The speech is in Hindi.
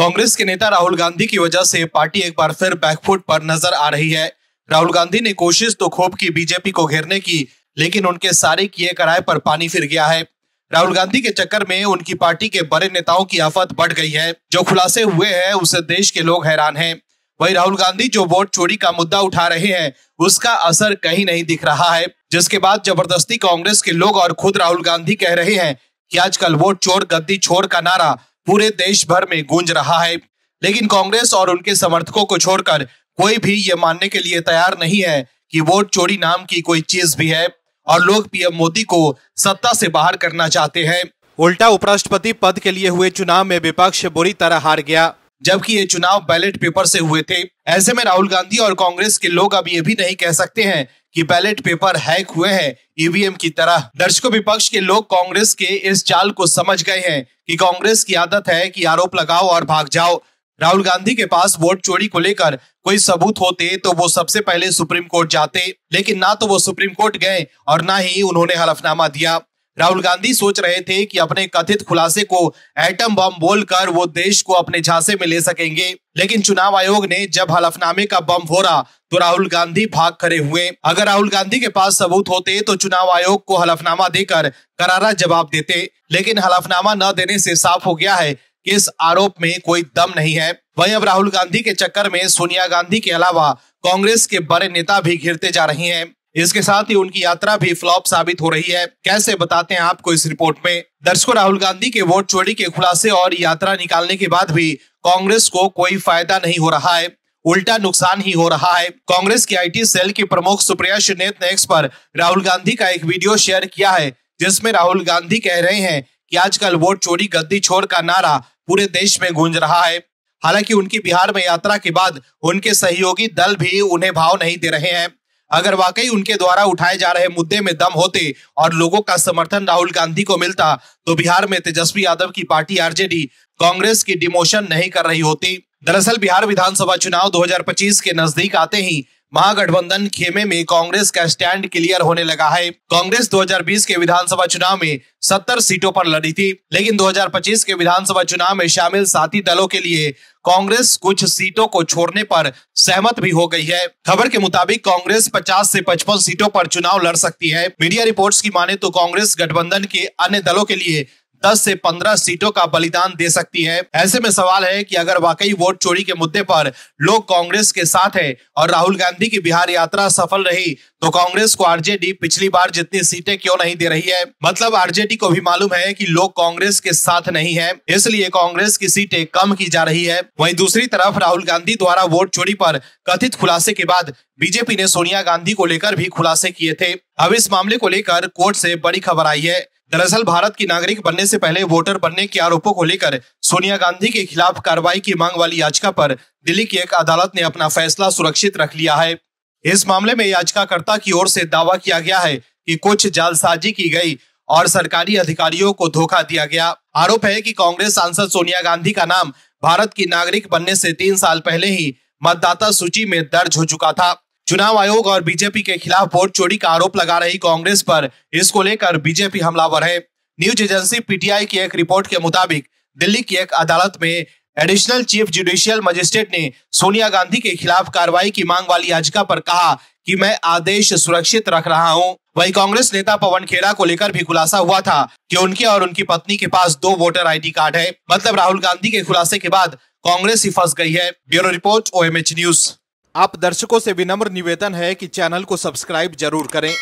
कांग्रेस के नेता राहुल गांधी की वजह से पार्टी एक बार फिर बैकफुट पर नजर आ रही है। राहुल गांधी ने कोशिश तो खूब की बीजेपी को घेरने की, लेकिन उनके सारे किए कराए पर पानी फिर गया है। राहुल गांधी के चक्कर में उनकी पार्टी के बड़े नेताओं की आफत बढ़ गई है। जो खुलासे हुए हैं उससे देश के लोग हैरान हैं। वही राहुल गांधी जो वोट चोरी का मुद्दा उठा रहे हैं उसका असर कहीं नहीं दिख रहा है, जिसके बाद जबरदस्ती कांग्रेस के लोग और खुद राहुल गांधी कह रहे हैं कि आजकल वोट चोर गद्दी छोड़ का नारा पूरे देश भर में गूंज रहा है। लेकिन कांग्रेस और उनके समर्थकों को छोड़कर कोई भी ये मानने के लिए तैयार नहीं है कि वोट चोरी नाम की कोई चीज भी है और लोग पीएम मोदी को सत्ता से बाहर करना चाहते हैं। उल्टा उपराष्ट्रपति पद के लिए हुए चुनाव में विपक्ष बुरी तरह हार गया, जबकि ये चुनाव बैलेट पेपर से हुए थे। ऐसे में राहुल गांधी और कांग्रेस के लोग अब ये भी नहीं कह सकते हैं कि बैलेट पेपर हैक हुए हैं ईवीएम की तरह। दर्शकों, विपक्ष के लोग कांग्रेस के इस चाल को समझ गए हैं कि कांग्रेस की आदत है कि आरोप लगाओ और भाग जाओ। राहुल गांधी के पास वोट चोरी को लेकर कोई सबूत होते तो वो सबसे पहले सुप्रीम कोर्ट जाते, लेकिन ना तो वो सुप्रीम कोर्ट गए और ना ही उन्होंने हलफनामा दिया। राहुल गांधी सोच रहे थे कि अपने कथित खुलासे को एटम बम बोलकर वो देश को अपने झांसे में ले सकेंगे, लेकिन चुनाव आयोग ने जब हलफनामे का बम फोड़ा तो राहुल गांधी भाग खड़े हुए। अगर राहुल गांधी के पास सबूत होते तो चुनाव आयोग को हलफनामा देकर करारा जवाब देते, लेकिन हलफनामा न देने से साफ हो गया है कि इस आरोप में कोई दम नहीं है। वहीं अब राहुल गांधी के चक्कर में सोनिया गांधी के अलावा कांग्रेस के बड़े नेता भी घिरते जा रहे हैं। इसके साथ ही उनकी यात्रा भी फ्लॉप साबित हो रही है। कैसे, बताते हैं आपको इस रिपोर्ट में। दर्शकों, राहुल गांधी के वोट चोरी के खुलासे और यात्रा निकालने के बाद भी कांग्रेस को कोई फायदा नहीं हो रहा है, उल्टा नुकसान ही हो रहा है। कांग्रेस की आईटी सेल की प्रमुख सुप्रिया श्रीनेत ने एक्स पर राहुल गांधी का एक वीडियो शेयर किया है, जिसमें राहुल गांधी कह रहे हैं कि आजकल वोट चोरी गद्दी छोड़ का नारा पूरे देश में गूंज रहा है। हालांकि उनकी बिहार में यात्रा के बाद उनके सहयोगी दल भी उन्हें भाव नहीं दे रहे हैं। अगर वाकई उनके द्वारा उठाए जा रहे मुद्दे में दम होते और लोगों का समर्थन राहुल गांधी को मिलता तो बिहार में तेजस्वी यादव की पार्टी आरजेडी कांग्रेस की डिमोशन नहीं कर रही होती। दरअसल बिहार विधानसभा चुनाव 2025 के नजदीक आते ही महागठबंधन खेमे में कांग्रेस का स्टैंड क्लियर होने लगा है। कांग्रेस 2020 के विधानसभा चुनाव में 70 सीटों पर लड़ी थी, लेकिन 2025 के विधानसभा चुनाव में शामिल साथी दलों के लिए कांग्रेस कुछ सीटों को छोड़ने पर सहमत भी हो गई है। खबर के मुताबिक कांग्रेस 50 से 55 सीटों पर चुनाव लड़ सकती है। मीडिया रिपोर्ट्स की माने तो कांग्रेस गठबंधन के अन्य दलों के लिए 10 से 15 सीटों का बलिदान दे सकती है। ऐसे में सवाल है कि अगर वाकई वोट चोरी के मुद्दे पर लोग कांग्रेस के साथ है और राहुल गांधी की बिहार यात्रा सफल रही तो कांग्रेस को आरजेडी पिछली बार जितनी सीटें क्यों नहीं दे रही है। मतलब आरजेडी को भी मालूम है कि लोग कांग्रेस के साथ नहीं है, इसलिए कांग्रेस की सीटें कम की जा रही है। वहीं दूसरी तरफ राहुल गांधी द्वारा वोट चोरी पर कथित खुलासे के बाद बीजेपी ने सोनिया गांधी को लेकर भी खुलासे किए थे। अब इस मामले को लेकर कोर्ट से बड़ी खबर आई है। दरअसल भारत की नागरिक बनने से पहले वोटर बनने के आरोपों को लेकर सोनिया गांधी के खिलाफ कार्रवाई की मांग वाली याचिका पर दिल्ली की एक अदालत ने अपना फैसला सुरक्षित रख लिया है। इस मामले में याचिकाकर्ता की ओर से दावा किया गया है कि कुछ जालसाजी की गई और सरकारी अधिकारियों को धोखा दिया गया। आरोप है कि कांग्रेस सांसद सोनिया गांधी का नाम भारत की नागरिक बनने से 3 साल पहले ही मतदाता सूची में दर्ज हो चुका था। चुनाव आयोग और बीजेपी के खिलाफ वोट चोरी का आरोप लगा रही कांग्रेस पर इसको लेकर बीजेपी हमलावर है। न्यूज एजेंसी पीटीआई की एक रिपोर्ट के मुताबिक दिल्ली की एक अदालत में एडिशनल चीफ जुडिशियल मजिस्ट्रेट ने सोनिया गांधी के खिलाफ कार्रवाई की मांग वाली याचिका पर कहा कि मैं आदेश सुरक्षित रख रहा हूं। वहीं कांग्रेस नेता पवन खेड़ा को लेकर भी खुलासा हुआ था कि उनके और उनकी पत्नी के पास 2 वोटर आईडी कार्ड है। मतलब राहुल गांधी के खुलासे के बाद कांग्रेस ही फंस गई है। Bureau report, OMH news. आप दर्शकों से विनम्र निवेदन है कि चैनल को सब्सक्राइब जरूर करें